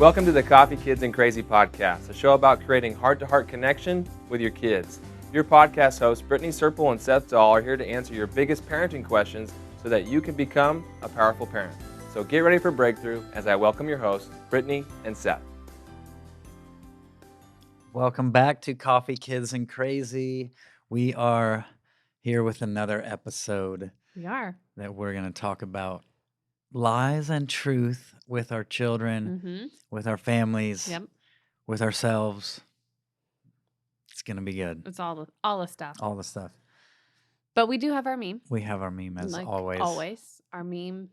Welcome to the Coffee Kids and Crazy podcast, a show about creating heart-to-heart connection with your kids. Your podcast hosts, Brittney, Serpell, and Seth Dahl, are here to answer your biggest parenting questions so that you can become a powerful parent. So get ready for breakthrough as I welcome your hosts, Brittney and Seth. Welcome back to Coffee Kids and Crazy. We are here with another episode We are. that we're going to talk about lies and truth with our children, with our families, Yep. with ourselves. It's going to be good. It's all the stuff. All the stuff. But we do have our meme. We have our meme as like always. Always. Our meme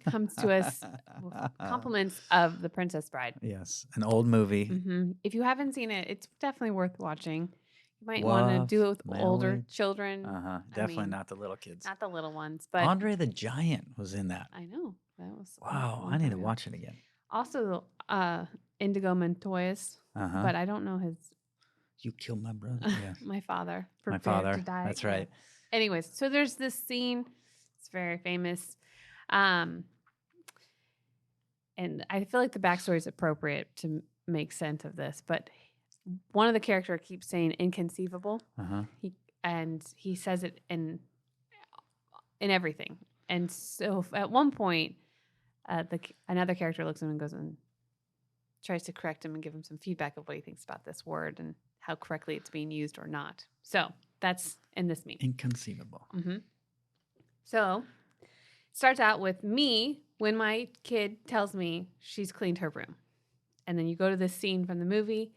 comes to us with compliments of The Princess Bride. Yes, an old movie. If you haven't seen it, it's definitely worth watching. You might want to do it with older children. Definitely not the little kids. Not the little ones, but Andre the Giant was in that. I know. That was Wow, I need to watch it again. Also, Indigo Montoya's, but I don't know his. You killed my brother. Yeah. My father. My father. To die. That's right. Anyways, so there's this scene. It's very famous. And I feel like the backstory is appropriate to make sense of this. But one of the characters keeps saying inconceivable. He says it in everything. And so at one point, another character looks at him and goes and tries to correct him and give him some feedback of what he thinks about this word and how correctly it's being used or not. So that's in this meme. Inconceivable. So it starts out with me when my kid tells me she's cleaned her room. And then you go to this scene from the movie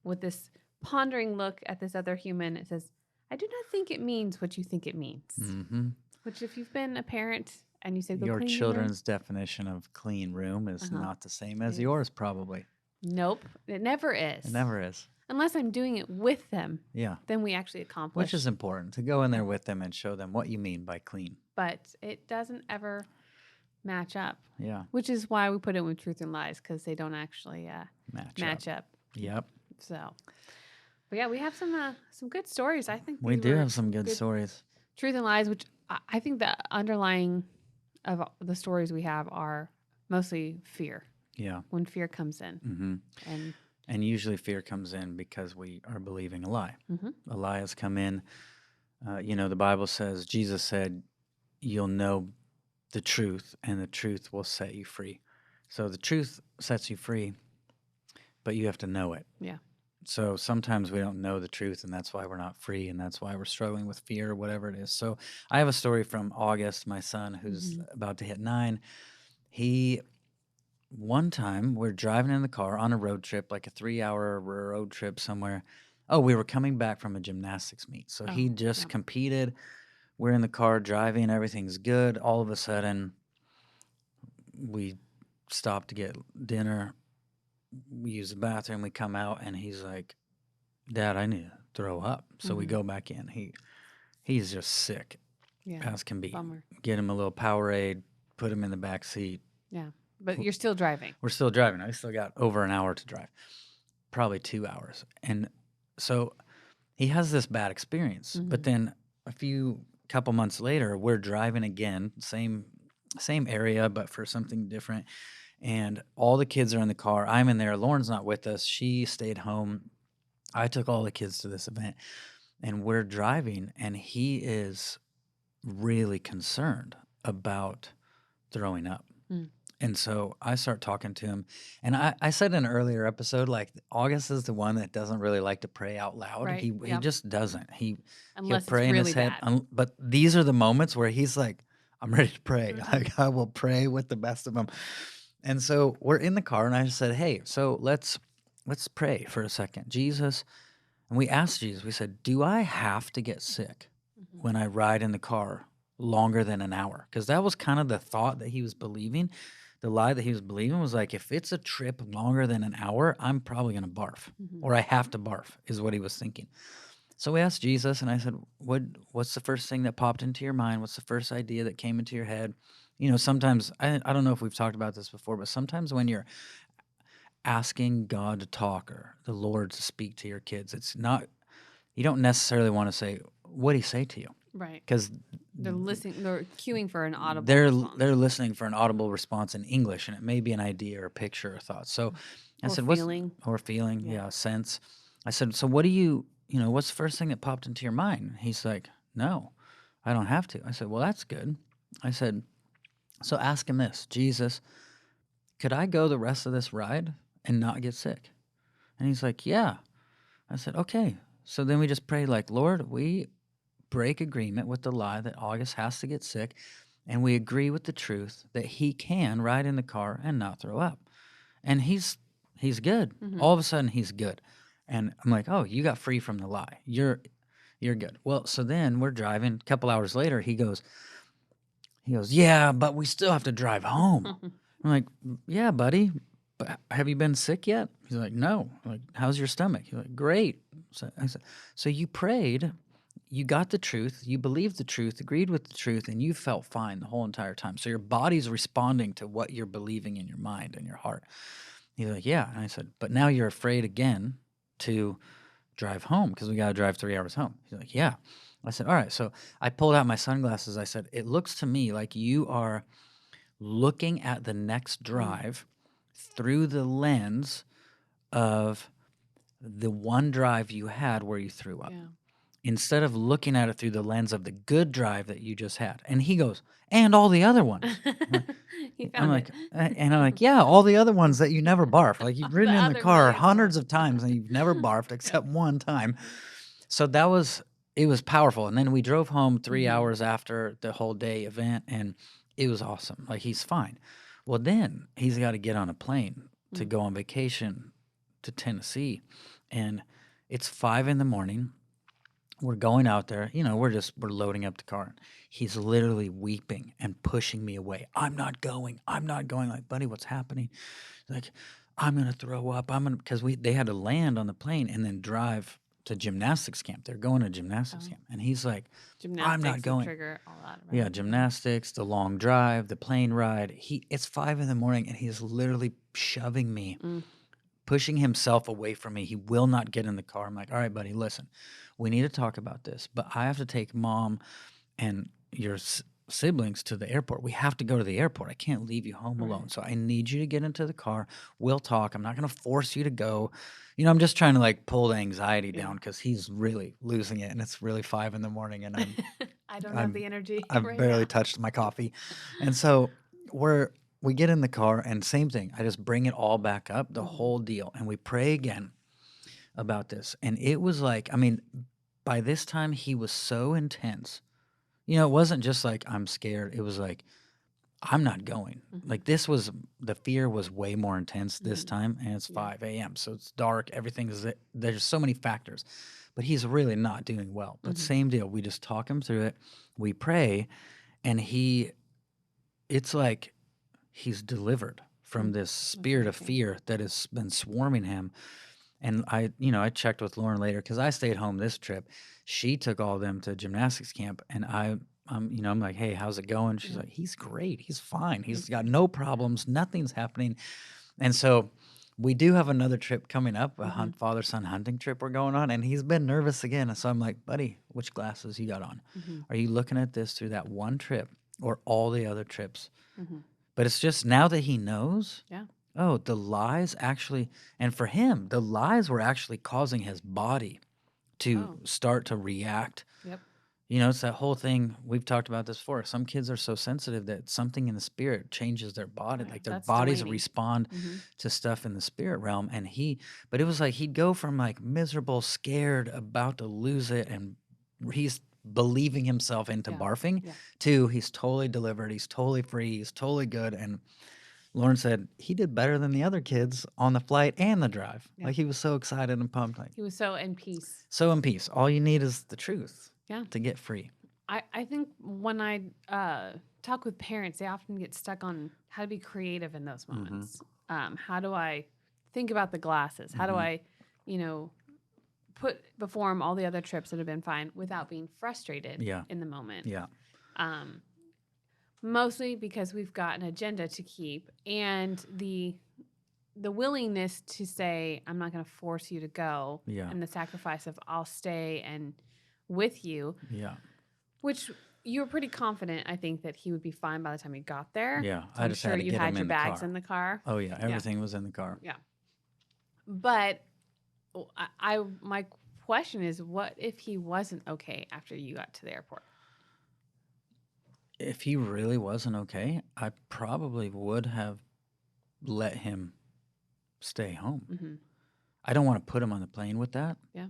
with this pondering look at this other human. It says, I do not think it means what you think it means. Which if you've been a parent and you said, go your clean children's definition of clean room is not the same as yours, probably. Nope. It never is. It never is. Unless I'm doing it with them. Yeah. Then we actually accomplish. Which is important, to go in there with them and show them what you mean by clean. But it doesn't ever match up. Yeah. Which is why we put it with truth and lies, because they don't actually match up. Yep. So, but yeah, we have some good stories. I think we do have some good stories. Truth and lies, which I think the underlying of the stories we have are mostly fear. Yeah. When fear comes in. And usually fear comes in because we are believing a lie. A lie has come in. The Bible says, Jesus said, you'll know the truth and the truth will set you free. So the truth sets you free, but you have to know it. Yeah. So sometimes we don't know the truth, and that's why we're not free, and that's why we're struggling with fear or whatever it is. So I have a story from August, my son, who's about to hit 9. One time, we're driving in the car on a road trip, like a 3-hour road trip somewhere. Oh, we were coming back from a gymnastics meet. So he just competed. We're in the car driving. Everything's good. All of a sudden, we stop to get dinner. We use the bathroom. We come out, and he's like, Dad, I need to throw up. So we go back in. He's just sick as can be. Bummer. Get him a little Powerade, put him in the back seat. Yeah. But you're still driving. We're still driving. I still got over an hour to drive, probably 2 hours. And so he has this bad experience. But then couple months later, we're driving again, same area, but for something different. And all the kids are in the car. I'm in there. Lauren's not with us. She stayed home. I took all the kids to this event. And we're driving, and he is really concerned about throwing up. And so I start talking to him. And I said in an earlier episode, like, August is the one that doesn't really like to pray out loud. Right. He just doesn't. He'll pray it's in really his head. bad. But these are the moments where he's like, I'm ready to pray. Like, I will pray with the best of them. And so we're in the car, and I said, hey, so let's pray for a second. Jesus, and we asked Jesus, we said, do I have to get sick when I ride in the car longer than an hour? Because that was kind of the thought that he was believing. The lie that he was believing was like, if it's a trip longer than an hour, I'm probably going to barf, or I have to barf, is what he was thinking. So we asked Jesus, and I said, what's the first thing that popped into your mind? What's the first idea that came into your head? Sometimes, I don't know if we've talked about this before, but sometimes when you're asking God to talk or the Lord to speak to your kids, it's not, you don't necessarily want to say, what'd he say to you? Right. Because They're listening. They're queuing for an audible they're response. they're listening for an audible response in English, and it may be an idea or a picture or thought. So I Or said, feeling. yeah, sense. I said, so what do you what's the first thing that popped into your mind? He's like, no, I don't have to. I said, well, that's good. I said, so ask him this, Jesus, could I go the rest of this ride and not get sick? And he's like, yeah. I said, okay. So then we just prayed like, Lord, we break agreement with the lie that August has to get sick, and we agree with the truth that he can ride in the car and not throw up. And he's good. Mm-hmm. All of a sudden he's good. And I'm like, oh, you got free from the lie. You're good. Well, so then we're driving. A couple hours later, he goes, yeah, but we still have to drive home. I'm like, yeah, buddy, but have you been sick yet? He's like, no. I'm like, how's your stomach? He's like, great. So I said, so you prayed, you got the truth, you believed the truth, agreed with the truth, and you felt fine the whole entire time. So your body's responding to what you're believing in your mind and your heart. He's like, yeah. And I said, but now you're afraid again to drive home because we got to drive 3 hours home. He's like, yeah. I said, all right. So I pulled out my sunglasses. I said, it looks to me like you are looking at the next drive through the lens of the one drive you had where you threw up. Yeah. Instead of looking at it through the lens of the good drive that you just had. And he goes, and all the other ones. He I'm found like, it. and I'm like, yeah, all the other ones that you never barfed. Like you've ridden The in the other car millions of hundreds them. of times and you've never barfed except one time. So it was powerful. And then we drove home 3 hours after the whole day event, and it was awesome. Like he's fine. Well, then he's got to get on a plane to go on vacation to Tennessee, and it's 5 a.m. We're going out there, we're loading up the car. He's literally weeping and pushing me away. I'm not going. Like, buddy, what's happening? He's like, I'm going to throw up. Because they had to land on the plane and then drive to gymnastics camp. They're going to gymnastics camp. And he's like, I'm not going. Trigger all that. Right? Yeah, gymnastics, the long drive, the plane ride. It's 5 a.m. and he's literally shoving me, pushing himself away from me. He will not get in the car. I'm like, all right, buddy, listen, we need to talk about this, but I have to take mom and your siblings to the airport. We have to go to the airport. I can't leave you home alone. So I need you to get into the car. We'll talk. I'm not going to force you to go. I'm just trying to like pull the anxiety down because he's really losing it. And it's really 5 a.m. and I don't have the energy. I've right barely now. touched my coffee. And so we get in the car and same thing. I just bring it all back up, the whole deal. And we pray again about this. And it was like, by this time he was so intense. It wasn't just like, I'm scared. It was like, I'm not going. Like the fear was way more intense this time, and it's 5 a.m. So it's dark. There's so many factors, but he's really not doing well. But same deal. We just talk him through it. We pray, and it's like he's delivered from this spirit of fear that has been swarming him. And I checked with Lauren later because I stayed home this trip. She took all of them to gymnastics camp, and I'm like, hey, how's it going? She's like, he's great. He's fine. He's got no problems. Nothing's happening. And so we do have another trip coming up, a father-son hunting trip we're going on, and he's been nervous again. And so I'm like, buddy, which glasses you got on? Are you looking at this through that one trip or all the other trips? But it's just now that he knows, oh, the lies actually, and for him, the lies were actually causing his body to start to react. Yep. It's that whole thing. We've talked about this before. Some kids are so sensitive that something in the spirit changes their body. Right. Like their That's bodies Delaney. respond to stuff in the spirit realm. And but it was like he'd go from like miserable, scared, about to lose it, and he's believing himself into barfing to he's totally delivered. He's totally free. He's totally good. And Lauren said he did better than the other kids on the flight and the drive. Yeah. Like he was so excited and pumped. Like He was so in peace. so in peace. All you need is the truth. Yeah. To get free. I think when I talk with parents, they often get stuck on how to be creative in those moments. How do I think about the glasses? How do I, put before them all the other trips that have been fine without being frustrated in the moment? Yeah. Mostly because we've got an agenda to keep and the willingness to say, I'm not going to force you to go. Yeah. And the sacrifice of I'll stay and with you. Yeah. Which you were pretty confident, I think, that he would be fine by the time he got there. Yeah, So I I'm just sure had to you get had him your in the bags car. in the car. Oh yeah, everything was in the car. Yeah. But my question is, what if he wasn't okay after you got to the airport? If he really wasn't okay, I probably would have let him stay home. Mm-hmm. I don't want to put him on the plane with that. Yeah.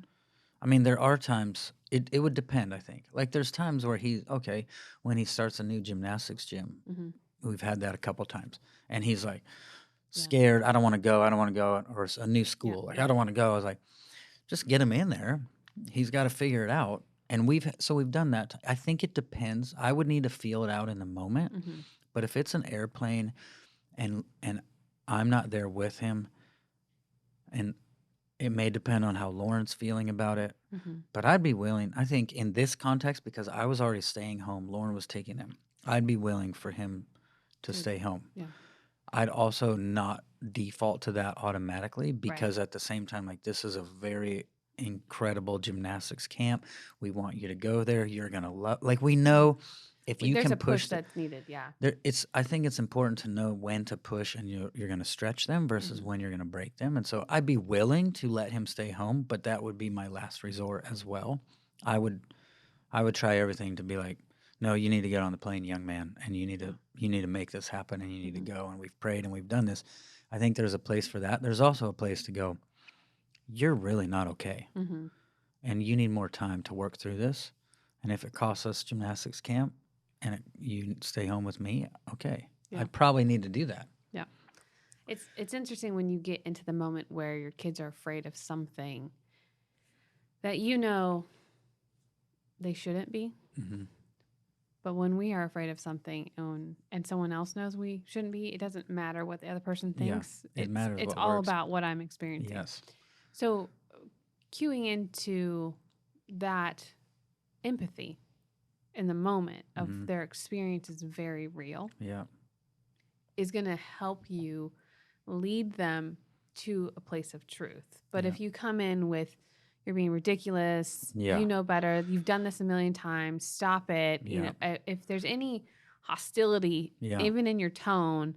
I mean, there are times, it would depend, I think. Like, there's times where okay, when he starts a new gymnastics gym, Mm-hmm. we've had that a couple times, and he's like, Yeah. scared, I don't want to go, or it's a new school, like, I don't want to go. I was like, just get him in there. He's got to figure it out. And we've done that. I think it depends. I would need to feel it out in the moment. Mm-hmm. But if it's an airplane and I'm not there with him, and it may depend on how Lauren's feeling about it, Mm-hmm. but I'd be willing. I think in this context, because I was already staying home, Lauren was taking him, I'd be willing for him to stay home. Yeah. I'd also not default to that automatically, because at the same time, like, this is a very incredible gymnastics camp. We want you to go there. You're gonna love. Like, we know if you There's can a push that's needed. Yeah. I think it's important to know when to push, and you're going to stretch them versus when you're going to break them. And so I'd be willing to let him stay home, but that would be my last resort as well. I would try everything to be like, no, you need to get on the plane, young man, and you need to make this happen, and you need to go. And we've prayed and we've done this. I think there's a place for that. There's also a place to go, you're really not okay, and you need more time to work through this. And if it costs us gymnastics camp, and you stay home with me, okay. Yeah. I'd probably need to do that. Yeah. It's interesting when you get into the moment where your kids are afraid of something that they shouldn't be. Mm-hmm. But when we are afraid of something and someone else knows we shouldn't be, it doesn't matter what the other person thinks. It matters. It's what all works. about what I'm experiencing. Yes. So cueing into that empathy in the moment of their experience is very real. Yeah. Is going to help you lead them to a place of truth. But if you come in with, you're being ridiculous, you know better, you've done this a million times, stop it. Yeah. You know, if there's any hostility, even in your tone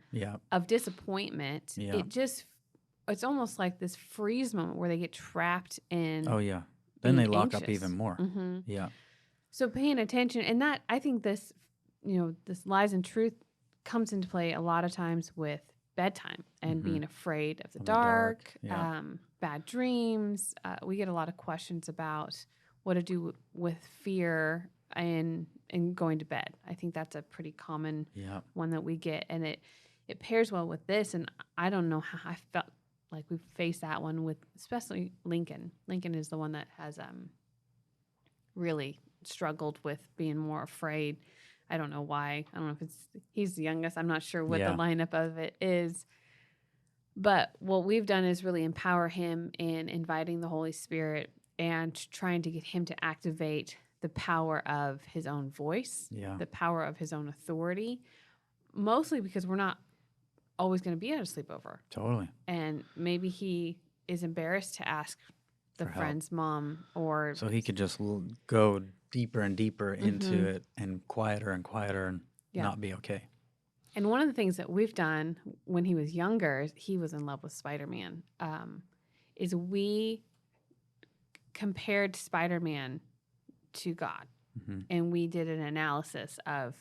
of disappointment, it's almost like this freeze moment where they get trapped in. Oh yeah. Then they lock anxious. up even more. Mm-hmm. Yeah. So paying attention, and that, I think this lies and truth comes into play a lot of times with bedtime and being afraid of the dark, bad dreams. We get a lot of questions about what to do with fear and going to bed. I think that's a pretty common one that we get, and it pairs well with this. And I don't know how I felt like we've faced that one with, especially Lincoln. Lincoln is the one that has really struggled with being more afraid. I don't know why. I don't know if he's the youngest. I'm not sure what the lineup of it is. But what we've done is really empower him in inviting the Holy Spirit and trying to get him to activate the power of his own voice, the power of his own authority, mostly because we're not always going to be at a sleepover. Totally. And maybe he is embarrassed to ask the friend's mom, or so he could just go deeper and deeper into it, and quieter and not be okay. And one of the things that we've done when he was younger, he was in love with Spider-Man, is we compared Spider-Man to God. And we did an analysis of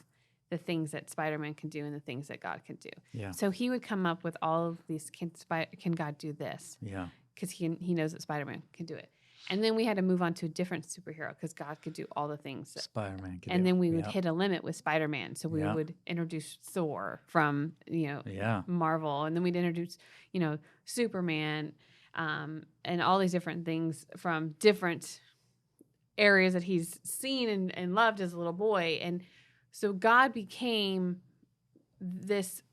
the things that Spider-Man can do and the things that God can do. Yeah. So he would come up with all of these, can God do this? Yeah. Because he knows that Spider-Man can do it. And then we had to move on to a different superhero because God could do all the things that Spider-Man could do. And then we would hit a limit with Spider-Man. So we would introduce Thor from, Marvel. And then we'd introduce, Superman, and all these different things from different areas that he's seen and loved as a little boy. And so God became this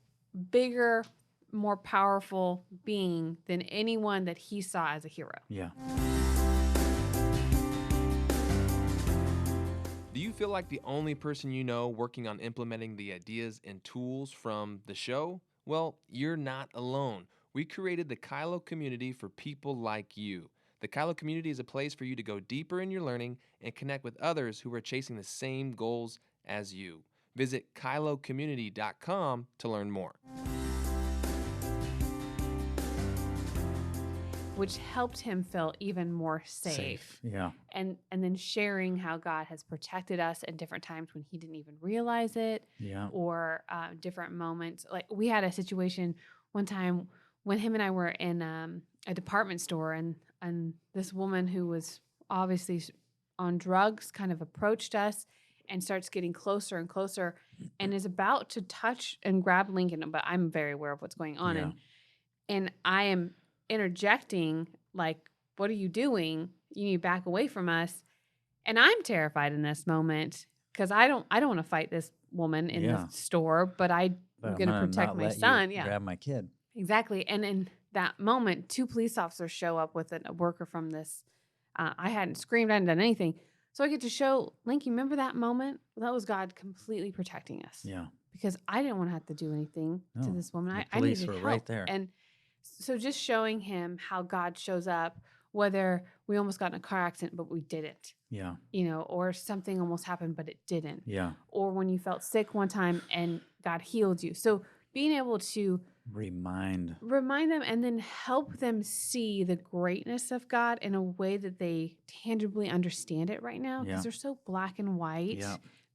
bigger, more powerful being than anyone that he saw as a hero. Yeah. Do you feel like the only person you know working on implementing the ideas and tools from the show? Well, you're not alone. We created the Kylo community for people like you. The Kylo community is a place for you to go deeper in your learning and connect with others who are chasing the same goals as you. Visit KyloCommunity.com to learn more. Which helped him feel even more safe. Yeah. And then sharing how God has protected us in different times when he didn't even realize it. Yeah. Or different moments. Like we had a situation one time when him and I were in a department store, and this woman who was obviously on drugs kind of approached us and starts getting closer and closer and is about to touch and grab Lincoln. But I'm very aware of what's going on. Yeah. And I am interjecting, like, what are you doing? You need to back away from us. And I'm terrified in this moment because I don't want to fight this woman in the store, but I'm going to protect my son. Yeah, grab my kid. Exactly. And in that moment, 2 police officers show up with a worker from this. I hadn't screamed, I hadn't done anything. So I get to show Linky, remember that moment? Well, that was God completely protecting us. Yeah. Because I didn't want to have to do anything to this woman. The I police needed were help. right there. And so just showing him how God shows up, whether we almost got in a car accident, but we didn't. Yeah. Or something almost happened, but it didn't. Yeah. Or when you felt sick one time and God healed you. So being able to remind them and then help them see the greatness of God in a way that they tangibly understand it right now, because they're so black and white,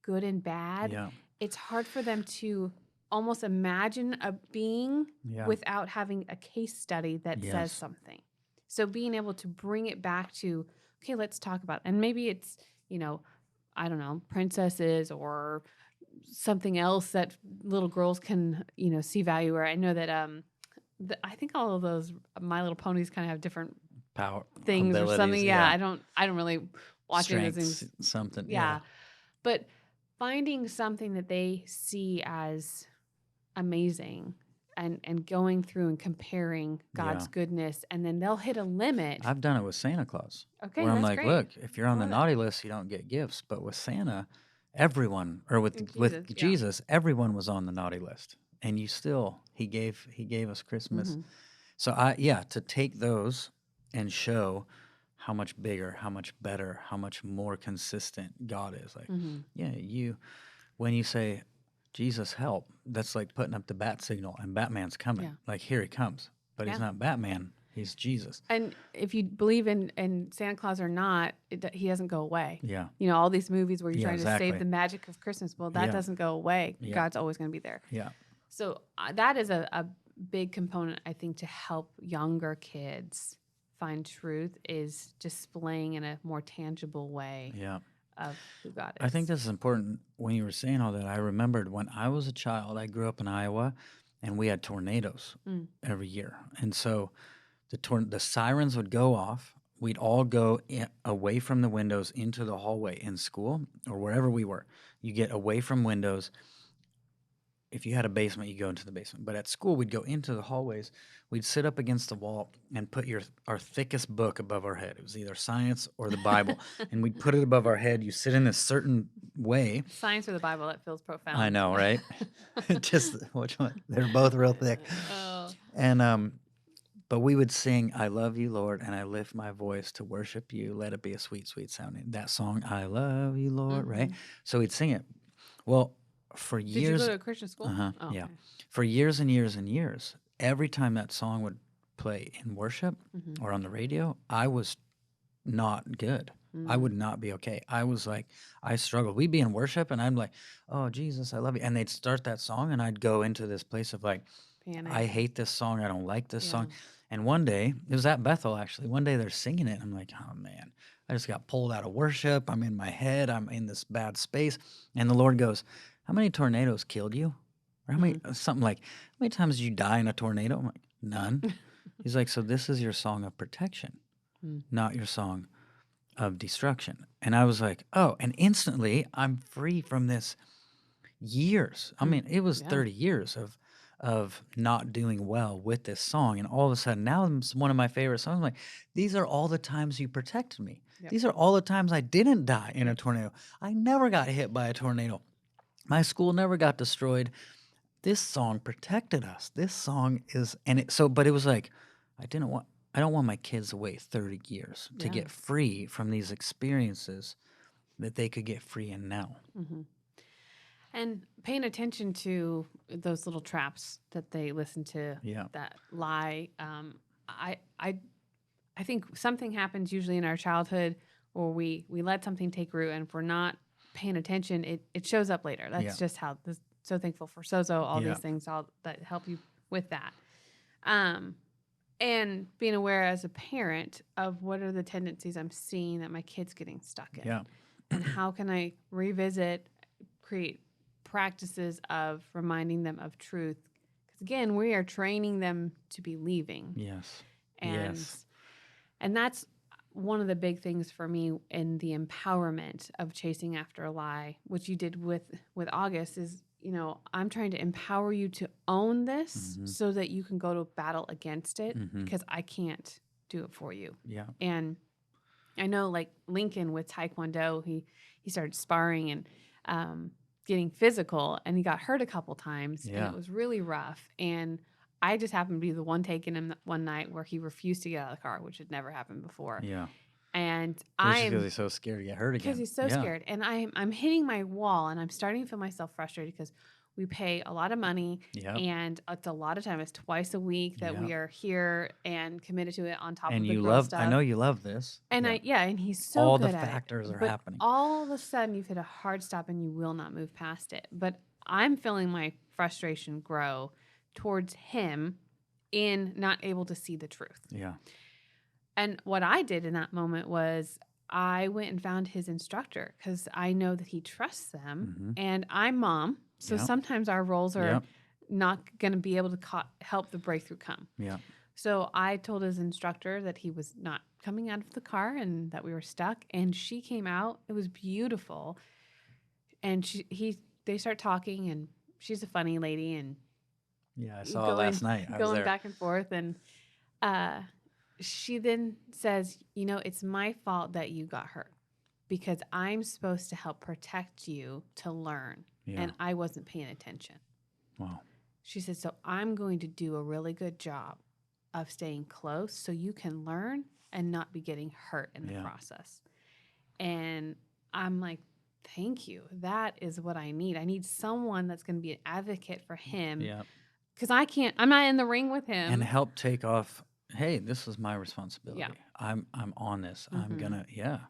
good and bad. Yeah. It's hard for them to almost imagine a being without having a case study that says something. So being able to bring it back to, okay, let's talk about it. And maybe it's, I don't know, princesses or something else that little girls can, see value. Or I know that I think all of those My Little Ponies kind of have different power things or something. Yeah, I don't really watch any of those things. Something. Yeah. But finding something that they see as amazing and going through and comparing God's goodness, and then they'll hit a limit. I've done it with Santa Claus. Okay, where I'm that's like, great. look, if you're on the naughty list, you don't get gifts. But with Santa, everyone, or with Jesus, everyone was on the naughty list, and he gave us Christmas. Mm-hmm. So to take those and show how much bigger, how much better, how much more consistent God is. Like, when you say, Jesus help, that's like putting up the bat signal and Batman's coming. Yeah. Like, here he comes. But he's not Batman, he's Jesus. And if you believe in Santa Claus or not, he doesn't go away. Yeah. All these movies where you're trying to save the magic of Christmas, well, that doesn't go away. Yeah. God's always going to be there. Yeah. So that is a big component, I think, to help younger kids find truth, is displaying in a more tangible way of who God is. I think this is important. When you were saying all that, I remembered when I was a child, I grew up in Iowa, and we had tornadoes every year. And so the sirens would go off. We'd all go away from the windows into the hallway in school or wherever we were. You get away from windows. If you had a basement, you go into the basement. But at school, we'd go into the hallways. We'd sit up against the wall and put our thickest book above our head. It was either science or the Bible. And we'd put it above our head. You sit in a certain way. Science or the Bible, that feels profound. I know, right? Just which one? They're both real thick. Oh. And but we would sing, I love you, Lord, and I lift my voice to worship you. Let it be a sweet, sweet sounding. That song, I love you, Lord, right? So we'd sing it. Well, for years. Did you go to a Christian school? Uh-huh, oh, yeah. Okay. For years and years and years, every time that song would play in worship or on the radio, I was not good. I would not be okay. I was like, I struggled. We'd be in worship, and I'm like, oh, Jesus, I love you. And they'd start that song, and I'd go into this place of like, Panic. I hate this song. I don't like this song. And one day, it was at Bethel, actually. One day they're singing it, and I'm like, oh, man, I just got pulled out of worship. I'm in my head. I'm in this bad space. And the Lord goes, how many tornadoes killed you? Or how many, something like, how many times did you die in a tornado? I'm like, none. He's like, so this is your song of protection, not your song of destruction. And I was like, oh, and instantly I'm free from this years. I mean, it was 30 years of not doing well with this song. And all of a sudden, now it's one of my favorite songs. I'm like, these are all the times you protected me. Yep. These are all the times I didn't die in a tornado. I never got hit by a tornado. My school never got destroyed. This song protected us. This song is, but it was like, I don't want my kids to wait 30 years to get free from these experiences that they could get free in now. And paying attention to those little traps that they listen to, that lie. I think something happens usually in our childhood, or we let something take root, and if we're not paying attention, it shows up later. That's just how. So thankful for Sozo, all these things, all that help you with that. And being aware as a parent of what are the tendencies I'm seeing that my kid's getting stuck in. Yeah. And how can I revisit, create practices of reminding them of truth? Because again, we are training them to believing. Yes. And that's one of the big things for me in the empowerment of chasing after a lie, which you did with August, is, I'm trying to empower you to own this so that you can go to battle against it, because I can't do it for you. Yeah. And I know, like Lincoln with Taekwondo, he started sparring and getting physical, and he got hurt a couple times, and it was really rough. And I just happened to be the one taking him one night where he refused to get out of the car, which had never happened before. Yeah. And because he's so scared to get hurt again. Because he's so scared. And I'm hitting my wall, and I'm starting to feel myself frustrated because we pay a lot of money, and it's a lot of time. It's twice a week that we are here and committed to it on top of the girl stuff. I know you love this. And and he's so all good the at factors it. are But happening. all of a sudden, you've hit a hard stop, and you will not move past it. But I'm feeling my frustration grow towards him in not able to see the truth. Yeah. And what I did in that moment was I went and found his instructor, because I know that he trusts them, and I'm mom. So sometimes our roles are not going to be able to help the breakthrough come. Yeah. So I told his instructor that he was not coming out of the car and that we were stuck. And she came out. It was beautiful. And they start talking, and she's a funny lady. And I saw it last night. I was going there. back and forth. And she then says, it's my fault that you got hurt, because I'm supposed to help protect you to learn. And I wasn't paying attention. Wow. She said, so I'm going to do a really good job of staying close so you can learn and not be getting hurt in the process. And I'm like, thank you. That is what I need. I need someone that's going to be an advocate for him. Yeah. Because I'm not in the ring with him. And help take off, hey, this is my responsibility. Yeah. I'm on this. I'm going to,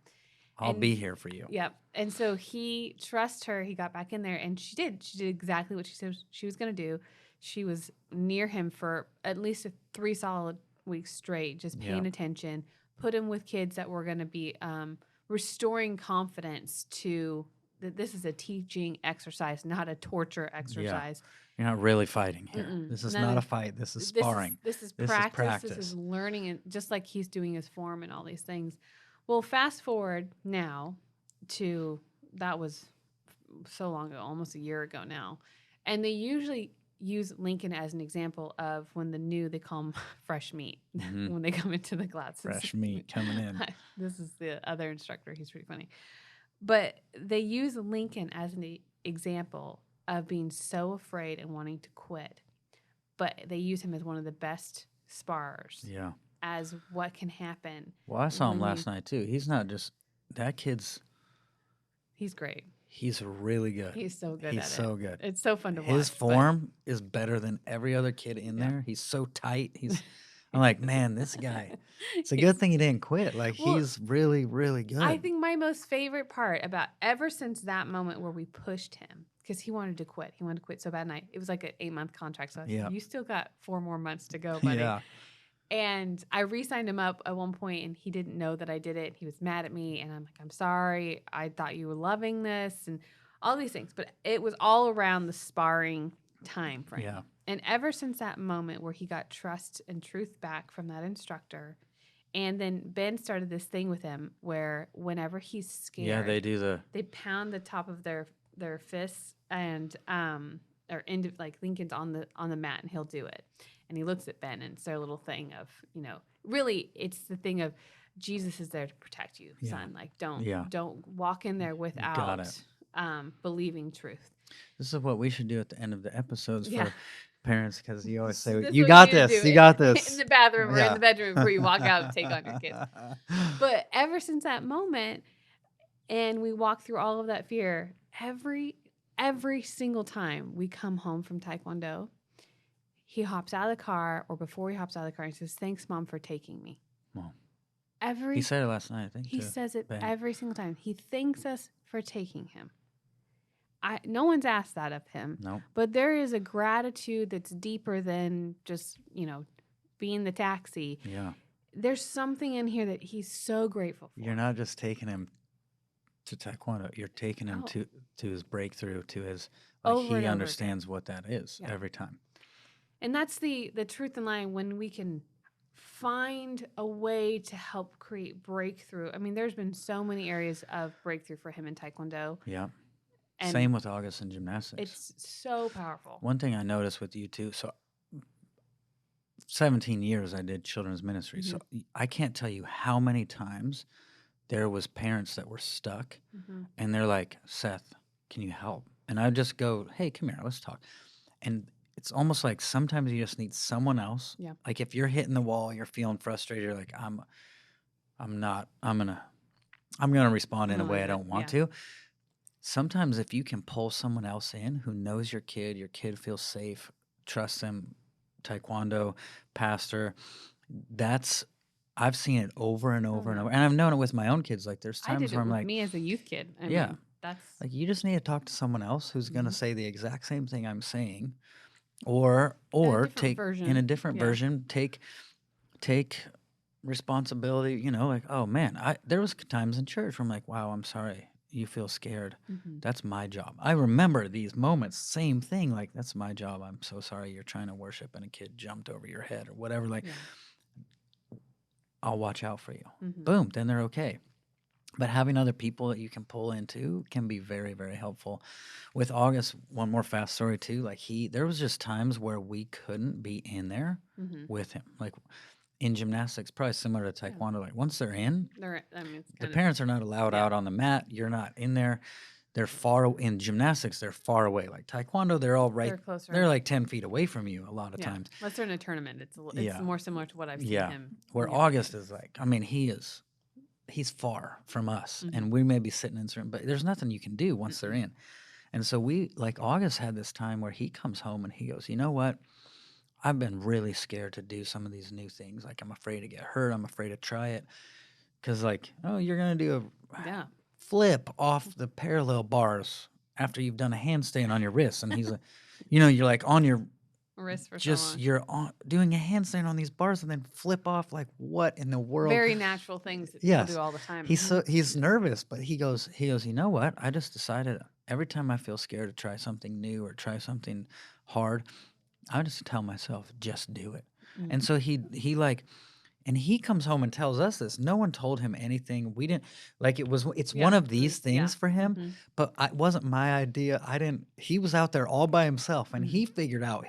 I'll be here for you. Yep. And so he trusts her. He got back in there, and she did. She did exactly what she said she was going to do. She was near him for at least 3 solid weeks straight, just paying attention, put him with kids that were going to be restoring confidence to that this is a teaching exercise, not a torture exercise. You're not really fighting here. This is not a fight. This is sparring. This is practice. This is learning, and just like he's doing his form and all these things. Well, fast forward now to, that was so long ago, almost a year ago now. And they usually use Lincoln as an example of when they call him fresh meat when they come into the class. Fresh meat coming in. This is the other instructor. He's pretty funny. But they use Lincoln as an example of being so afraid and wanting to quit. But they use him as one of the best sparrers. Yeah. As what can happen. Well, I saw him last night too. He's not just that kid's. He's great. He's really good. He's so good. He's so good. It's so fun to watch. His form is better than every other kid in there. He's so tight. I'm like, man, this guy. It's a good thing he didn't quit. Like, he's really, really good. I think my most favorite part about ever since that moment where we pushed him, because he wanted to quit. He wanted to quit so bad. And it was like an 8-month contract. So I said, you still got 4 more months to go, buddy. Yeah. And I re-signed him up at one point, and he didn't know that I did it. He was mad at me, and I'm like, I'm sorry. I thought you were loving this, and all these things. But it was all around the sparring time frame. Yeah. And ever since that moment where he got trust and truth back from that instructor, and then Ben started this thing with him where whenever he's scared, they pound the top of their fists, and like Lincoln's on the mat, and he'll do it. And he looks at Ben, and it's their little thing of, really it's the thing of Jesus is there to protect you, son. Like, don't walk in there without believing truth. This is what we should do at the end of the episodes for parents, because you always say, you got this. In the bathroom or in the bedroom before you walk out and take on your kids. But ever since that moment, and we walk through all of that fear, every every single time we come home from Taekwondo, he hops out of the car, or before he hops out of the car, he says, "Thanks, Mom, for taking me." Well, Every he said it last night, I think. he too. says it Ben. every single time. He thanks us for taking him. No one's asked that of him. Nope. But there is a gratitude that's deeper than just, being the taxi. Yeah. There's something in here that he's so grateful for. You're not just taking him to Taekwondo. You're taking him Oh. to his breakthrough, to his, Over he and over understands what that is Yeah. every time. And that's the truth in life, when we can find a way to help create breakthrough. I mean, there's been so many areas of breakthrough for him in Taekwondo. Yeah. And Same with August in gymnastics. it's so powerful. One thing I noticed with you too, so 17 years I did children's ministry. So I can't tell you how many times there was parents that were stuck and they're like, "Seth, can you help?" And I just go, "Hey, come here, let's talk." And it's almost like sometimes you just need someone else. Yeah. Like if you're hitting the wall, you're feeling frustrated, you're like, I'm gonna respond in a way I don't want to. Sometimes if you can pull someone else in who knows your kid feels safe, trusts them, Taekwondo, pastor, I've seen it over and over and over. And I've known it with my own kids. Like there's I times did it where I'm with like, me as a youth kid. I Yeah. mean, that's like you just need to talk to someone else who's gonna say the exact same thing I'm saying. Or different take version. in a different Yeah. version, take responsibility, like, oh man, there was times in church where I'm like, wow, I'm sorry you feel scared. That's my job. I remember these moments, same thing, like that's my job. I'm so sorry you're trying to worship and a kid jumped over your head or whatever. Like, I'll watch out for you. Boom, then they're okay. But having other people that you can pull into can be very, very helpful. With August, one more fast story too. Like there was just times where we couldn't be in there with him. Like in gymnastics, probably similar to Taekwondo. Like once they're in, the parents are not allowed out on the mat. You're not in there. They're in gymnastics. They're far away. Like Taekwondo, they're all right. They're closer. They're like 10 feet away from you a lot of Yeah. times. Unless they're in a tournament, it's more similar to what I've seen him. Where August is like, I mean, he's far from us and we may be sitting in certain, but there's nothing you can do once they're in. And so August had this time where he comes home and he goes, you know what? I've been really scared to do some of these new things. Like I'm afraid to get hurt. I'm afraid to try it. Cause like, oh, you're going to do a flip off the parallel bars after you've done a handstand on your wrist. And he's like, you're like on your wrist for just so long. you're doing a handstand on these bars and then flip off. Like what in the world? Very natural things that people do all the time. He's nervous, but he goes, you know what? I just decided every time I feel scared to try something new or try something hard, I just tell myself, just do it. And so and he comes home and tells us this. No one told him anything. We didn't it's one of these things for him, but it wasn't my idea. He was out there all by himself and he figured out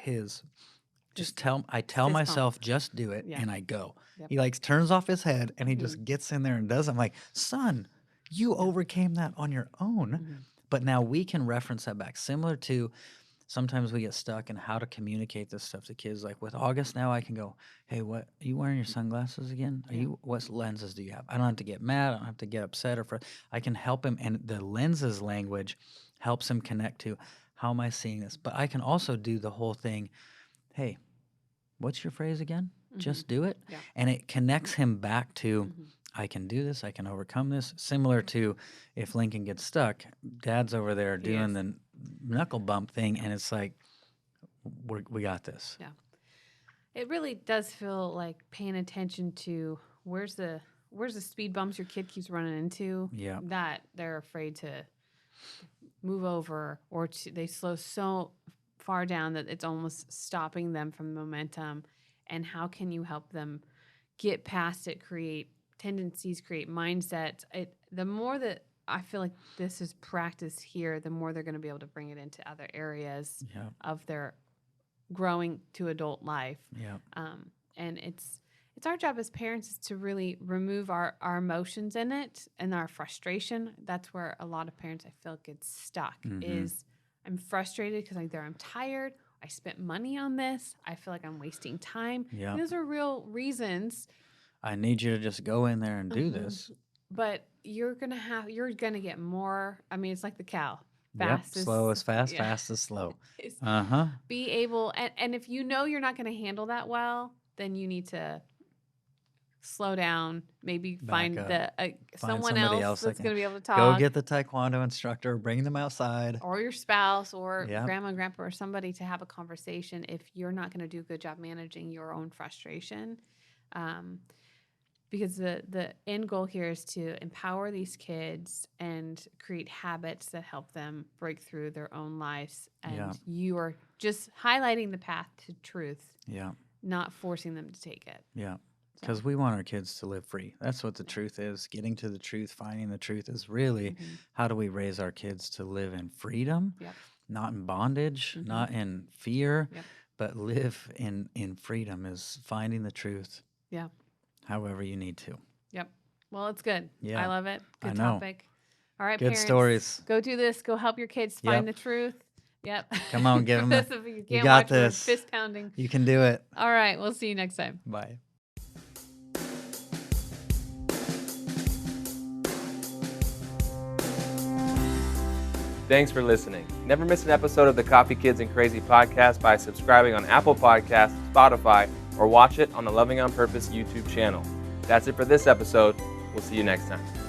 I tell myself, just do it and I go. Yep. He turns off his head and he just gets in there and does it. I'm like, son, you overcame that on your own. But now we can reference that back, similar to sometimes we get stuck in how to communicate this stuff to kids. Like with August now, I can go, hey, what, are you wearing your sunglasses again? What lenses do you have? I don't have to get mad. I don't have to get upset I can help him. And the lenses language helps him connect to, how am I seeing this? But I can also do the whole thing. Hey, what's your phrase again? Just do it. Yeah. And it connects him back to, I can do this. I can overcome this. Similar to if Lincoln gets stuck, Dad's over there doing the knuckle bump thing, and it's like, we got this. Yeah, it really does feel like paying attention to where's the speed bumps your kid keeps running into. Yeah, that they're afraid to move over, or they slow so far down that it's almost stopping them from momentum. And how can you help them get past it, create tendencies, create mindsets? The more that I feel like this is practiced here, the more they're going to be able to bring it into other areas of their growing to adult life. Yeah. And it's our job as parents is to really remove our emotions in it and our frustration. That's where a lot of parents, I feel, get stuck. Is I'm frustrated because I'm tired. I spent money on this. I feel like I'm wasting time. Yeah. Those are real reasons. I need you to just go in there and do this. But you're gonna get more. I mean, it's like the cow. Fast is slow is fast, yeah. fast is slow. Is Uh-huh. Be able, and if you know you're not going to handle that well, then you need to slow down, maybe Back find up. someone somebody else that that's can going to be able to Go talk, get the taekwondo instructor, bring them outside. or your spouse, or Yep. grandma and grandpa, or somebody to have a conversation if you're not going to do a good job managing your own frustration. Because the end goal here is to empower these kids and create habits that help them break through their own lives. And Yeah. you are just highlighting the path to truth, Yeah. not forcing them to take it. Yeah. Because we want our kids to live free. That's what the truth is. Getting to the truth, finding the truth is really how do we raise our kids to live in freedom, Yep. not in bondage, not in fear, Yep. but live in freedom is finding the truth. Yeah. However you need to. Yep. Well, it's good. Yeah. I love it. Good I know. topic. All right, Good parents, stories. go do this. Go help your kids find the truth. Yep. Come on, give them You can't got watch this. fist pounding. You can do it. All right. We'll see you next time. Bye. Thanks for listening. Never miss an episode of the Coffee Kids and Crazy podcast by subscribing on Apple Podcasts, Spotify, or watch it on the Loving on Purpose YouTube channel. That's it for this episode. We'll see you next time.